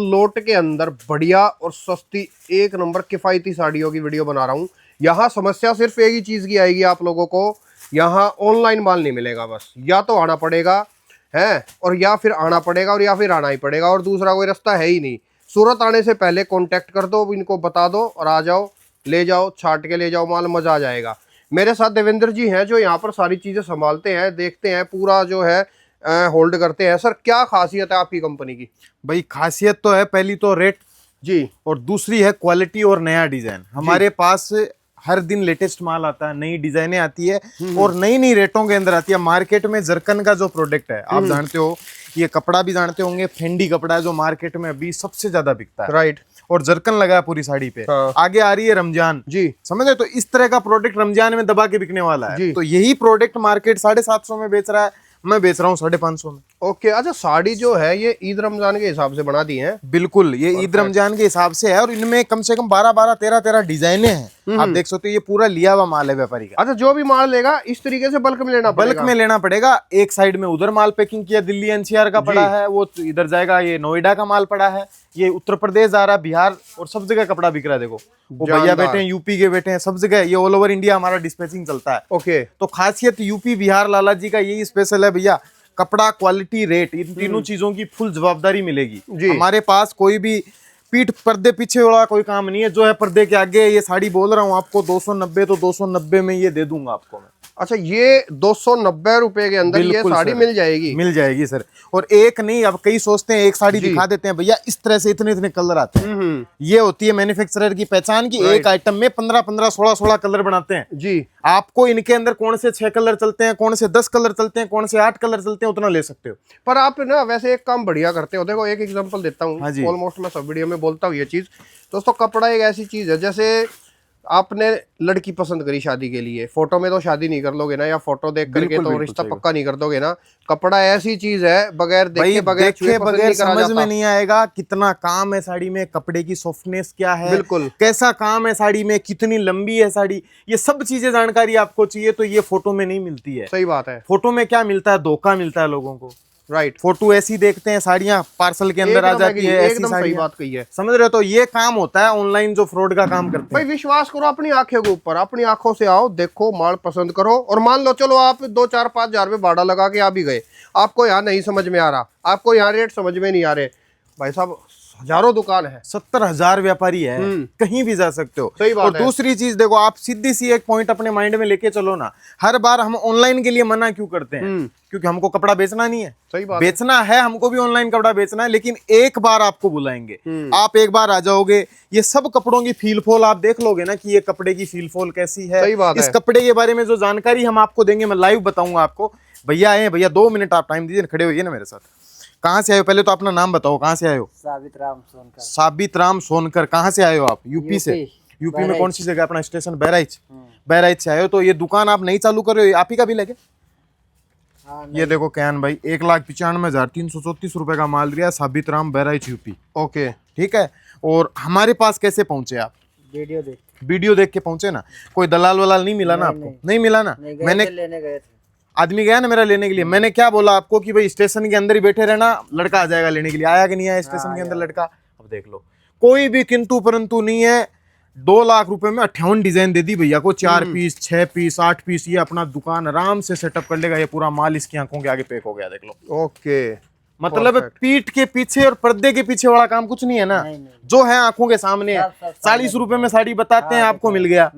लोट के अंदर बढ़िया और सस्ती एक नंबर किफायती साड़ियों की वीडियो बना रहा हूँ। यहाँ समस्या सिर्फ एक ही चीज की आएगी आप लोगों को, यहाँ ऑनलाइन माल नहीं मिलेगा। बस या तो आना पड़ेगा है, और या फिर आना पड़ेगा, और या फिर आना ही पड़ेगा, और दूसरा कोई रास्ता है ही नहीं। सूरत आने से पहले कांटेक्ट कर दो, इनको बता दो और आ जाओ, ले जाओ, छाट के ले जाओ माल, मजा आ जाएगा। मेरे साथ देवेंद्र जी हैं जो यहाँ पर सारी चीजें संभालते हैं, देखते हैं, पूरा जो है होल्ड करते हैं। सर क्या खासियत है आपकी कंपनी की? भाई खासियत तो है, पहली तो रेट जी, और दूसरी है क्वालिटी और नया डिजाइन। हमारे पास हर दिन लेटेस्ट माल आता है, नई डिजाइनें आती है और नई नई रेटों के अंदर आती है। मार्केट में जरकन का जो प्रोडक्ट है आप जानते हो, ये कपड़ा भी जानते होंगे, फेंडी कपड़ा है जो मार्केट में अभी सबसे ज्यादा बिकता है। राइट। और जरकन लगा है पूरी साड़ी पे। हाँ। आगे आ रही है रमजान जी, समझ रहे, तो इस तरह का प्रोडक्ट रमजान में दबा के बिकने वाला है। जी। तो यही प्रोडक्ट मार्केट 750 में बेच रहा है, मैं बेच रहा हूँ 550 में। ओके। अच्छा, साड़ी जो है ये ईद रमजान के हिसाब से बना दी है? बिल्कुल, ये ईद रमजान के हिसाब से है और इनमें कम से कम 12 13 डिजाइने हैं। आप देख सकते हो, ये पूरा लिया हुआ माल है व्यापारी का। अच्छा, जो भी माल लेगा इस तरीके से बल्क में लेना पड़ेगा? बल्क में लेना पड़ेगा। एक साइड में उधर माल पैकिंग किया, दिल्ली एनसीआर का पड़ा है, वो इधर जाएगा, ये नोएडा का माल पड़ा है, ये उत्तर प्रदेश जा रहा है, बिहार, और सब जगह कपड़ा बिक रहा है। देखो वो भैया बैठे हैं, यूपी के बैठे हैं, सब जगह ये ऑल ओवर इंडिया हमारा डिस्पैचिंग चलता है। ओके। तो खासियत यूपी बिहार लाला जी का यही स्पेशल है भैया, कपड़ा, क्वालिटी, रेट, इन तीनों चीजों की फुल जवाबदारी मिलेगी। हमारे पास कोई भी पीठ पर्दे पीछे वाला कोई काम नहीं है। जो है पर्दे के आगे, ये साड़ी बोल रहा हूँ आपको 290, तो 290 में ये दे दूंगा आपको मैं। अच्छा, ये 290 रुपए के अंदर ये साड़ी मिल जाएगी? मिल जाएगी सर। और एक नहीं, अब कई सोचते हैं एक साड़ी दिखा देते हैं भैया, इस तरह से इतने इतने कलर आते हैं। ये होती है मैन्युफैक्चरर की पहचान की, एक आइटम में 15 16 कलर बनाते हैं जी। आपको इनके अंदर कौन से 6 कलर चलते हैं, कौन से 10 कलर चलते हैं, कौन से 8 कलर चलते हैं, उतना ले सकते हो। पर आप ना वैसे एक काम बढ़िया करते हो। देखो एक एग्जांपल देता हूँ, हाँ जी। ऑलमोस्ट मैं सब वीडियो में बोलता हूँ ये चीज। दोस्तों, कपड़ा एक ऐसी चीज है, जैसे आपने लड़की पसंद करी शादी के लिए, फोटो में तो शादी नहीं कर लोगे ना, या फोटो देख करके तो रिश्ता पक्का नहीं कर दोगे ना। कपड़ा ऐसी चीज है, बगैर देखे बगैर समझ में नहीं आएगा कितना काम है साड़ी में, कपड़े की सॉफ्टनेस क्या है, बिल्कुल कैसा काम है साड़ी में, कितनी लंबी है साड़ी, ये सब चीजें जानकारी आपको चाहिए तो ये फोटो में नहीं मिलती है। सही बात है। फोटो में क्या मिलता है, धोखा मिलता है लोगों को। राइट। फोटो ऐसी देखते हैं, साड़ियां पार्सल के अंदर आ जाती है, ऐसी सही बात कही है। समझ रहे हो, तो ये काम होता है ऑनलाइन जो फ्रॉड का काम करते हैं। भाई विश्वास करो अपनी आंखों के ऊपर, अपनी आंखों से आओ, देखो, माल पसंद करो, और मान लो चलो आप 2 4 5 हजार रुपये भाड़ा लगा के आ भी गए, आपको यहाँ नहीं समझ में आ रहा, आपको यहाँ रेट समझ में नहीं आ रहे, भाई साहब हजारों दुकान है, 70,000 व्यापारी है, कहीं भी जा सकते हो। सही बात और दूसरी चीज देखो, आप सीधी सी एक पॉइंट अपने माइंड में लेके चलो ना, हर बार हम ऑनलाइन के लिए मना क्यों करते हैं? क्योंकि हमको कपड़ा बेचना नहीं है। सही बात बेचना है हमको भी, ऑनलाइन कपड़ा बेचना है, लेकिन एक बार आपको बुलाएंगे, आप एक बार आ जाओगे, ये सब कपड़ों की फील फॉल आप देख लोगे ना कि ये कपड़े की फील फॉल कैसी है। सही बात इस है। कपड़े के बारे में जो जानकारी हम आपको देंगे, मैं लाइव बताऊंगा आपको। भैया आए, भैया 2 मिनट आप टाइम दीजिए, खड़े होइए ना मेरे साथ। कहाँ से आए हो, पहले तो अपना नाम बताओ, कहाँ से आए हो? साबित राम सोनकर। साबित राम सोनकर, कहाँ से आए हो आप? यूपी से। यूपी में कौन सी जगह अपना स्टेशन? बहराइच। बहराइच से आए हो, तो ये दुकान आप नहीं चालू कर रहे हो, आप ही का भी लगे? ये देखो कैन भाई, 1,95,334 रुपए का माल दिया, साबित राम, बहराइच, यूपी। ओके, ठीक है। और हमारे पास कैसे पहुंचे आप? वीडियो देख के पहुंचे ना? कोई दलाल वलाल नहीं मिला ना आपको? नहीं मिला ना? मैंने लेने गए थे, आदमी गया ना मेरा लेने के लिए, मैंने क्या बोला आपको कि भाई स्टेशन के अंदर ही बैठे रहना, लड़का आ जाएगा लेने के लिए। आया कि नहीं आया स्टेशन के अंदर लड़का? अब देख लो, कोई भी किंतु परंतु नहीं है। 2 लाख रुपए में 58 डिजाइन दे दी भैया को, 4 पीस, 6 पीस, 8 पीस। ये अपना दुकान आराम से सेटअप कर लेगा, ये पूरा माल इसकी आंखों के आगे पैक हो गया, देख लो। ओके, मतलब पीठ के पीछे और पर्दे के पीछे वाला काम कुछ नहीं है ना, जो है आंखों के सामने है। 40 रुपए में साड़ी बताते हैं आपको, मिल गया।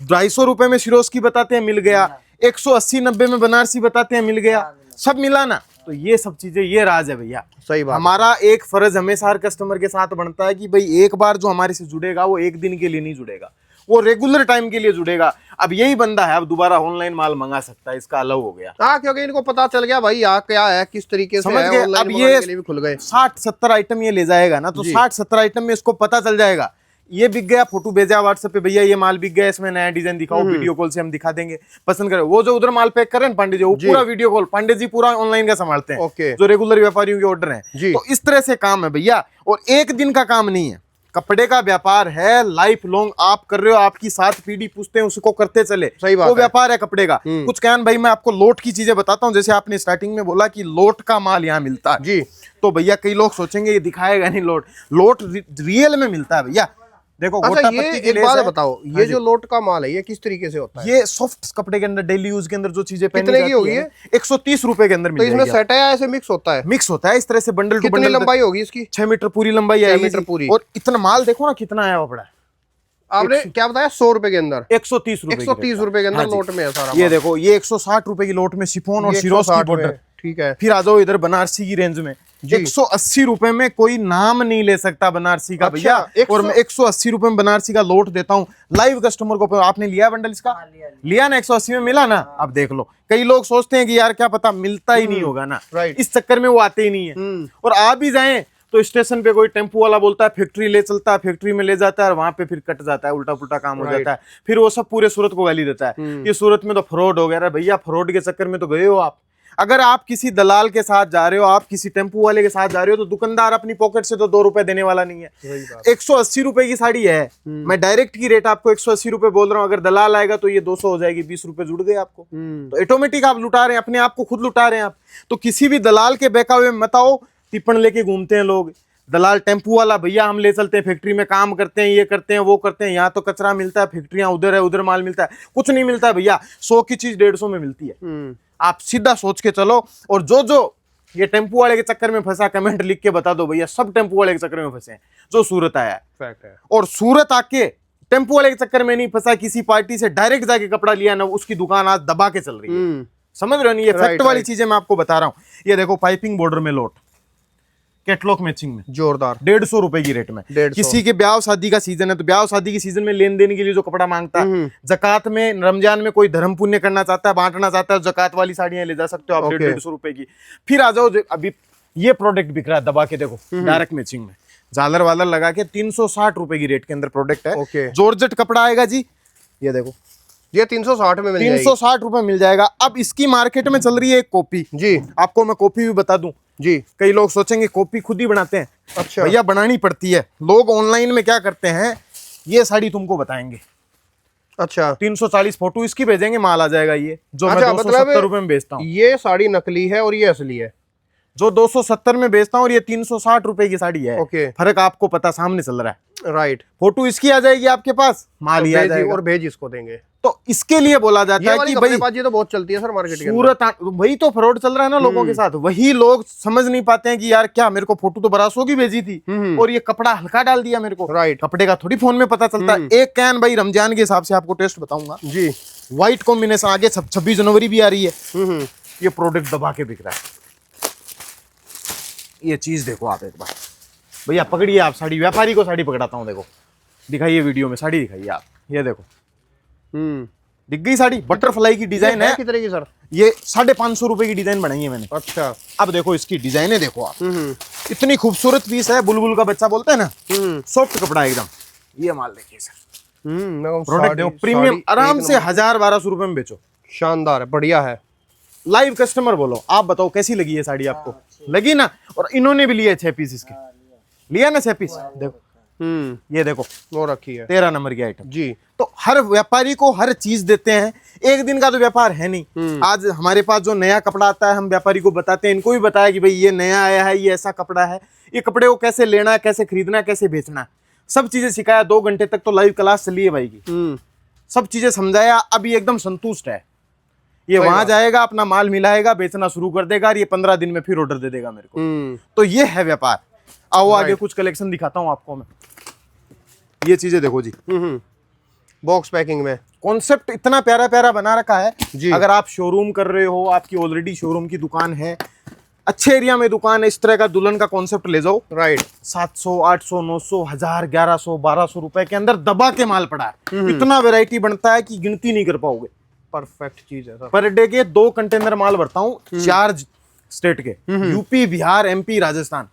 250 रुपए में शिरोस्की बताते हैं, मिल गया। 180-90 में बनारसी बताते हैं, मिल गया। सब मिला ना? तो ये सब चीजें, ये राज है भैया। सही बात। हमारा एक फर्ज हमेशा हर कस्टमर के साथ बनता है कि भाई एक बार जो हमारे से जुड़ेगा वो एक दिन के लिए नहीं जुड़ेगा, वो रेगुलर टाइम के लिए जुड़ेगा। अब यही बंदा है, अब दोबारा ऑनलाइन माल मंगा सकता है, इसका अलाउ हो गया। हाँ, क्योंकि इनको पता चल गया भाई यहाँ क्या है, किस तरीके से समझ है, गए। ऑनलाइन अब मंगाने ये के लिए भी खुल गए। 60-70 आइटम ये ले जाएगा ना, तो 60-70 आइटम में इसको पता चल जाएगा, ये बिक गया, फोटो भेजा व्हाट्सएप पे, भैया ये माल बिक गया, इसमें नया डिजाइन दिखाओ, वीडियो कॉल से हम दिखा देंगे, पसंद करें। वो जो उधर माल पैक कर रहे हैं पांडे जी, वो पूरा वीडियो कॉल, पांडे जी पूरा ऑनलाइन का संभालते हैं। ओके। जो रेगुलर व्यापारियों के ऑर्डर हैं। तो इस तरह से काम है भैया, और एक दिन का काम नहीं है। कपड़े का व्यापार है, लाइफ लॉन्ग आप कर रहे हो, आपकी 7 पीढ़ी पूछते हैं उसको करते चले, सही बात वो है। व्यापार है कपड़े का। कुछ कहन भाई मैं आपको लोट की चीजें बताता हूँ, जैसे आपने स्टार्टिंग में बोला कि लोट का माल यहाँ मिलता है जी, तो भैया कई लोग सोचेंगे ये दिखाएगा नहीं लोट, लोट रियल में मिलता है भैया। देखो अच्छा गोटा ये पत्ती की एक लेस बात है। बताओ, हाँ ये जी। जो लोट का माल है ये किस तरीके से होता है? ये सॉफ्ट कपड़े के अंदर डेली यूज के अंदर जो चीजें पहनी कितने की जाती होगी है ये? 130 रुपए के अंदर तो मिल इसमें जाएगी सेट है या ऐसे मिक्स होता है? मिक्स होता है इस तरह से बंडल टू कितनी बंडल। लंबाई होगी इसकी? 6 मीटर पूरी लंबाई 6 आएगी मीटर जी। पूरी। और इतना माल देखो ना कितना आया हुआ पड़ा है, आपने क्या बताया 100 रुपए के अंदर? 130 रुपए 130 रुपए के अंदर हाँ जी। लोट में है सारा ये माल। देखो ये 160 रुपए की लोट में शिफॉन और ये शिरोज की 160 बॉर्डर। में, ठीक है। फिर आ जाओ इधर बनारसी की रेंज में, जी। 180 रुपए में कोई नाम नहीं ले सकता बनारसी का अच्छा, भैया। 100 और मैं 180 रुपए में बनारसी का लोट देता हूँ लाइव कस्टमर को। आपने लिया बंडल इसका? लिया ना, 180 में मिला ना। अब देख लो, कई लोग सोचते हैं कि यार क्या पता मिलता ही नहीं होगा ना, राइट। इस चक्कर में वो आते ही नहीं है। और आ भी जाए तो स्टेशन पे कोई टेम्पो वाला बोलता है फैक्ट्री ले चलता है, फैक्ट्री में ले जाता है और वहां पे फिर कट जाता है, उल्टा पुल्टा काम हो जाता है। फिर वो सब पूरे सूरत को गाली देता है कि सूरत में तो फ्रॉड हो गया। अरे भैया फ्रॉड के चक्कर में तो गए हो आप। अगर आप किसी दलाल के साथ जा रहे हो, आप किसी टेम्पो वाले के साथ जा रहे हो, तो दुकानदार अपनी पॉकेट से तो 2 रुपए देने वाला नहीं है। 180 रुपए की साड़ी है, मैं डायरेक्ट की रेट आपको 180 रुपए बोल रहा हूँ। अगर दलाल आएगा तो ये 200 हो जाएगी, 20 रुपए जुड़ गए आपको। तो ऑटोमेटिक आप लुटा रहे हैं अपने आप को, खुद लुटा रहे हैं आप। तो किसी भी दलाल के बहकावे में मत आओ। टिप्पण लेके घूमते हैं लोग, दलाल टेम्पू वाला भैया हम ले चलते हैं, फैक्ट्री में काम करते हैं, ये करते हैं वो करते हैं, यहाँ तो कचरा मिलता है, फैक्ट्रियां उधर है, उधर माल मिलता है। कुछ नहीं मिलता है भैया, 100 की चीज 150 में मिलती है। आप सीधा सोच के चलो। और जो जो ये टेम्पू वाले के चक्कर में फंसा, कमेंट लिख के बता दो भैया, सब टेम्पू वाले के चक्कर में फंसे हैं जो सूरत आया है। फैक्ट है। और सूरत आके टेम्पू वाले के चक्कर में नहीं फंसा, किसी पार्टी से डायरेक्ट जाके कपड़ा लिया ना, उसकी दुकान आज दबा के चल रही है। समझ रहे हो नहीं? ये फैक्ट वाली चीजें मैं आपको बता रहा हूँ। ये देखो पाइपिंग बॉर्डर में लोट, कैटलॉग मैचिंग में, जोरदार 150 रुपए की रेट में। 150। किसी के ब्याह शादी का सीजन है तो ब्याह शादी के सीजन में लेन देन के लिए जो कपड़ा मांगता है, जकात में, रमजान में कोई धर्म पुण्य करना चाहता है, बांटना चाहता है, जकात वाली साड़ियां ले जा सकते हो आप 150 रुपए की। फिर आ जाओ, अभी ये प्रोडक्ट बिक रहा है दबा के, देखो डायरेक्ट मैचिंग में झालर वालर लगा के 360 रुपए की रेट के अंदर प्रोडक्ट है। जॉर्जेट कपड़ा आएगा जी। ये देखो ये 360 में मिल जाएगी। 360 रुपए मिल जाएगा। अब इसकी मार्केट में चल रही है एक कॉपी जी। आपको मैं कॉपी भी बता दूं जी। कई लोग सोचेंगे कॉपी खुद ही बनाते हैं। अच्छा भैया बनानी पड़ती है। लोग ऑनलाइन में क्या करते हैं, ये साड़ी तुमको बताएंगे, अच्छा 340 फोटो इसकी भेजेंगे, माल आ जाएगा ये जो मैं अच्छा, 270 रुपए में बेचता हूँ। ये साड़ी नकली है और ये असली है। जो 270 में बेचता हूँ और ये 360 रुपए की साड़ी है। ओके। फर्क आपको पता सामने चल रहा है। राइट। फोटो इसकी आ जाएगी आपके पास, माल ही आ जाएगा। और भेज इसको देंगे। तो इसके लिए बोला जाता ये है वाली कि भाई कपड़ेबाजी तो बहुत चलती है सर मार्केट के अंदर। सूरत वही तो फ्रॉड चल रहा है ना लोगों के साथ। वही लोग समझ नहीं पाते हैं कि यार क्या मेरे को फोटो तो 1200 की भेजी थी और ये कपड़ा हल्का डाल दिया मेरे को। राइट। कपड़े का थोड़ी फोन में पता चलता है। एक कैन भाई रमजान के हिसाब से आपको टेस्ट बताऊंगा जी। व्हाइट कॉम्बिनेशन, आगे 26 जनवरी भी आ रही है। ये प्रोडक्ट दबा के बिक रहा है। ये चीज देखो आप एक बार भैया, पकड़िए आप साड़ी, व्यापारी को साड़ी पकड़ाता हूँ। देखो दिखाइए वीडियो में साड़ी दिखाइए आप। ये देखो दिख गई साड़ी, बटरफ्लाई की डिजाइन है। कितने की सर? ये 550 रुपए की डिजाइन बनाई है मैंने। अच्छा। अब देखो इसकी डिजाइन है, देखो आप, इतनी खूबसूरत पीस है। बुलबुल का बच्चा बोलते हैं ना, सॉफ्ट कपड़ा एकदम। ये माल देखिए सर, प्रोडक्ट देखो प्रीमियम, आराम से 1000-1200 रुपए में बेचो। शानदार है, बढ़िया है। लाइव कस्टमर बोलो, आप बताओ कैसी लगी ये साड़ी आपको? लगी ना? और इन्होंने भी लिए 6 पीस इसके, लिया ना 6 पीस। देखो ये देखो वो रखी है 13 नंबर की आइटम जी। तो हर व्यापारी को हर चीज देते हैं। एक दिन का तो व्यापार है नहीं। आज हमारे पास जो नया कपड़ा आता है हम व्यापारी को बताते हैं, इनको भी बताया कि भाई ये नया आया है, ये ऐसा कपड़ा है, ये कपड़े को कैसे लेना है, कैसे खरीदना है, कैसे बेचना है, सब चीजें सिखाया। 2 घंटे तक तो लाइव क्लास चली है भाई की, सब चीजें समझाया। अब ये एकदम संतुष्ट है। ये वहां जाएगा, अपना माल मिलाएगा, बेचना शुरू कर देगा और ये 15 दिन में फिर ऑर्डर दे देगा मेरे को। तो ये है व्यापार। आओ आगे कुछ कलेक्शन दिखाता हूँ आपको मैं। ये चीजें देखो जी, बॉक्स पैकिंग में कॉन्सेप्ट इतना प्यारा प्यारा बना रखा है जी। अगर आप शोरूम कर रहे हो, आपकी ऑलरेडी शोरूम की दुकान है, अच्छे एरिया में दुकान है, इस तरह का दुल्हन का कॉन्सेप्ट ले जाओ। राइट। 700, 800, 900, 1000, 1100, 1200 रुपए के अंदर दबा के माल पड़ा है। इतना वैरायटी बनता है कि गिनती नहीं कर पाओगे। परफेक्ट चीज है सर। पर डे के 2 कंटेनर माल भरता हूँ 4 स्टेट के, यूपी, बिहार, एमपी, राजस्थान,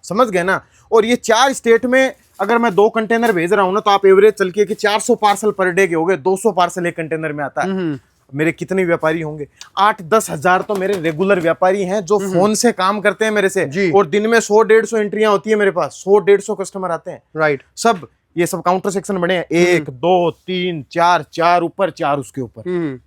समझ गए ना। और ये 4 स्टेट में अगर मैं 2 कंटेनर भेज रहा हूँ ना, तो आप एवरेज चल के कि 400 पार्सल पर डे के हो गए। 200 पार्सल एक कंटेनर में आता है। मेरे कितने व्यापारी होंगे, 8-10 हजार तो मेरे रेगुलर व्यापारी हैं जो फोन से काम करते हैं मेरे से जी। और दिन में 100-150 एंट्रियां होती है मेरे पास, 100-150 कस्टमर आते हैं। राइट। सब ये सब काउंटर सेक्शन बने हैं, 1 2 3 4, 4 ऊपर 4 उसके ऊपर,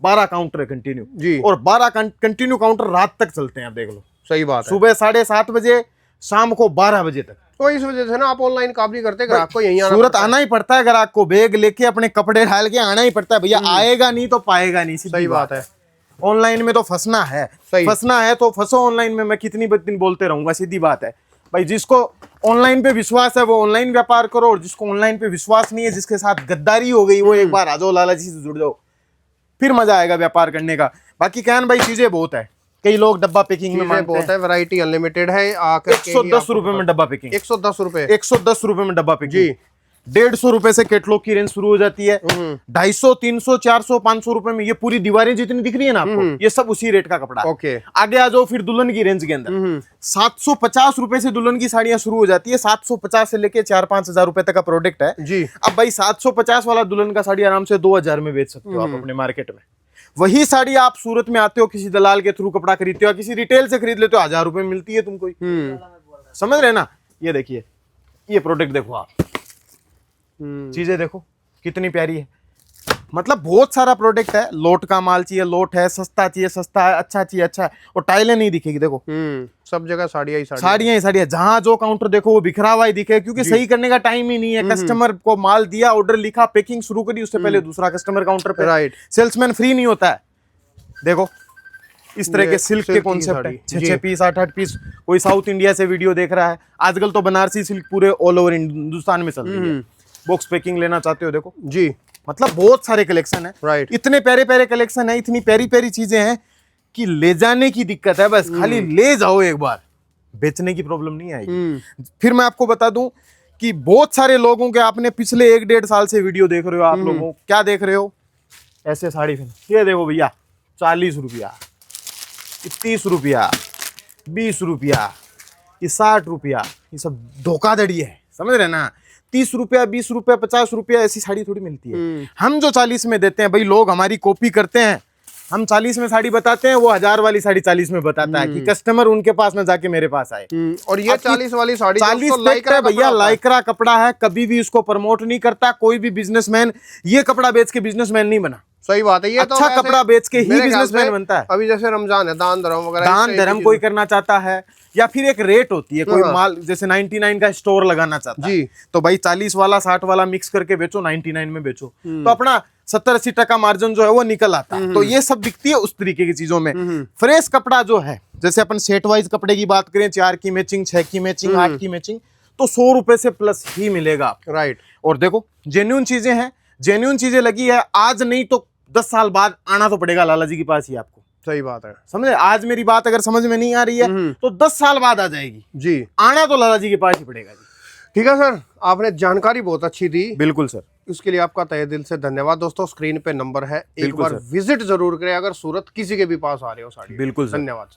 12 काउंटर है कंटिन्यू जी। और 12 कंटिन्यू काउंटर रात तक चलते हैं। आप देख लो, सही बात है। सुबह 7:30 बजे, शाम को 12 बजे तक। तो इस वजह से ना आप ऑनलाइन काम नहीं करते, ग्राहक को यहीं सूरत आना ही पड़ता है, ग्राहक को बैग लेके अपने कपड़े डाल के आना ही पड़ता है भैया, आएगा नहीं तो पाएगा नहीं। सही बात है। ऑनलाइन में तो फंसना है, सही। फंसना है तो फंसो ऑनलाइन में। मैं कितनी दिन बोलते रहूंगा, सीधी बात है भाई। जिसको ऑनलाइन पे विश्वास है वो ऑनलाइन व्यापार करो, और जिसको ऑनलाइन पे विश्वास नहीं है, जिसके साथ गद्दारी हो गई, वो एक बार आ जाओ लाला जी से जुड़ जाओ, फिर मजा आएगा व्यापार करने का। बाकी क्या भाई, चीजें बहुत है, कई लोग डब्बा पैकिंग में मांगते बहुत है, वैरायटी अनलिमिटेड है। आकर 110 रुपए में डब्बा पैकिंग, 110 रुपए, 110 रुपए में डब्बा पैकिंग जी। 150 रुपए से कैटलॉग की रेंज शुरू हो जाती है, 250, 300, 400, 500 रुपए में ये पूरी दीवारें जितनी दिख रही है ना आपको, ये सब उसी रेट का कपड़ा है। ओके। आगे आ जाओ फिर दुल्हन की रेंज के अंदर 750 रुपए से दुल्हन की साड़ियां शुरू हो जाती है, 750 से लेके 4-5 हजार रुपए तक का प्रोडक्ट है जी। अब भाई 750 वाला दुल्हन का साड़ी आराम से 2000 में बेच सकते हो आप अपने मार्केट में। वही साड़ी आप सूरत में आते हो, किसी दलाल के थ्रू कपड़ा खरीदते हो, किसी रिटेल से खरीद लेते हो, 1000 रुपए में मिलती है तुमको। समझ रहे ना? ये देखिए, ये प्रोडक्ट देखो आप, चीजें देखो कितनी प्यारी है। मतलब बहुत सारा प्रोडक्ट है, लोट का माल चाहिए लोट है, सस्ता चाहिए सस्ता है, अच्छा चाहिए अच्छा है, और टाइलें नहीं दिखेगी। देखो सब जगह साड़ियां ही साड़ियां ही साड़ियां, जहां जो काउंटर देखो वो बिखरा हुआ ही दिखे, क्योंकि सही करने का टाइम ही नहीं है। कस्टमर को माल दिया, ऑर्डर लिखा, पैकिंग शुरू करी, उससे पहले दूसरा कस्टमर काउंटर पे। राइट। सेल्समैन फ्री नहीं होता है। देखो इस तरह के सिल्क के कॉन्सेप्ट है, 6-6 पीस 8-8 पीस। कोई साउथ इंडिया से वीडियो देख रहा है, आजकल तो बनारसी सिल्क पूरे ऑल ओवर हिंदुस्तान में चल रही है। बॉक्स पैकिंग लेना चाहते हो, देखो जी। मतलब बहुत सारे कलेक्शन है। राइट। इतने प्यारे प्यारे कलेक्शन है, इतनी प्यारी प्यारी चीजें हैं कि ले जाने की दिक्कत है, बस खाली ले जाओ एक बार, बेचने की प्रॉब्लम नहीं आएगी। फिर मैं आपको बता दूं कि बहुत सारे लोगों के, आपने पिछले 1-1.5 साल से वीडियो देख रहे हो, आप लोगों क्या देख रहे हो, ऐसे साड़ी फिर ये देखो भैया, 40 रुपया, 30 रुपया, 20 रुपया, ये 60 रुपया, ये सब धोखाधड़ी है। समझ रहे ना? 30 रुपया, 20 रुपया, 50 रुपया ऐसी साड़ी थोड़ी मिलती है। हम जो 40 में देते हैं भाई, लोग हमारी कॉपी करते हैं। हम 40 में साड़ी बताते हैं, वो 1000 वाली साड़ी 40 में बताता है कि कस्टमर उनके पास ना जाके मेरे पास आए। और ये 40 वाली साड़ी 40 लाइक्रा भैया, लाइक्रा कपड़ा है, कभी भी इसको प्रमोट नहीं करता कोई भी बिजनेसमैन। ये कपड़ा बेच के बिजनेसमैन नहीं बना। सही बात है। ये अच्छा तो कपड़ा बेच के ही बिजनेसमैन बनता है। अभी जैसे रमजान है, दान धर्म वगैरह, दान धर्म कोई करना चाहता है, या फिर एक रेट होती है, कोई माल जैसे 99 का स्टोर लगाना चाहता है, तो भाई 40 वाला 60 वाला मिक्स करके बेचो, 99 में बेचो, तो अपना 70-80% मार्जिन जो है वो निकल आता है। तो ये सब बिकती है उस तरीके की चीजों में। फ्रेश कपड़ा जो है, जैसे अपन सेट वाइज कपड़े की बात करें, 4 की मैचिंग, 6 की मैचिंग, 8 की मैचिंग, तो 100 रुपए से प्लस ही मिलेगा आपको। राइट। और देखो जेन्युइन चीजें हैं, जेन्युइन चीजें लगी है, आज नहीं तो 10 साल बाद आना तो पड़ेगा लाला जी के पास ही आपको। सही बात है। समझे? आज मेरी बात अगर समझ में नहीं आ रही है तो 10 साल बाद आ जाएगी जी। आना तो लाला जी के पास ही पड़ेगा जी। ठीक है सर, आपने जानकारी बहुत अच्छी दी। बिल्कुल सर, उसके लिए आपका तहे दिल से धन्यवाद। दोस्तों स्क्रीन पे नंबर है, एक बिल्कुल बार सर। विजिट जरूर करें अगर सूरत किसी के भी पास आ रहे हो साड़ी। बिल्कुल सर। धन्यवाद।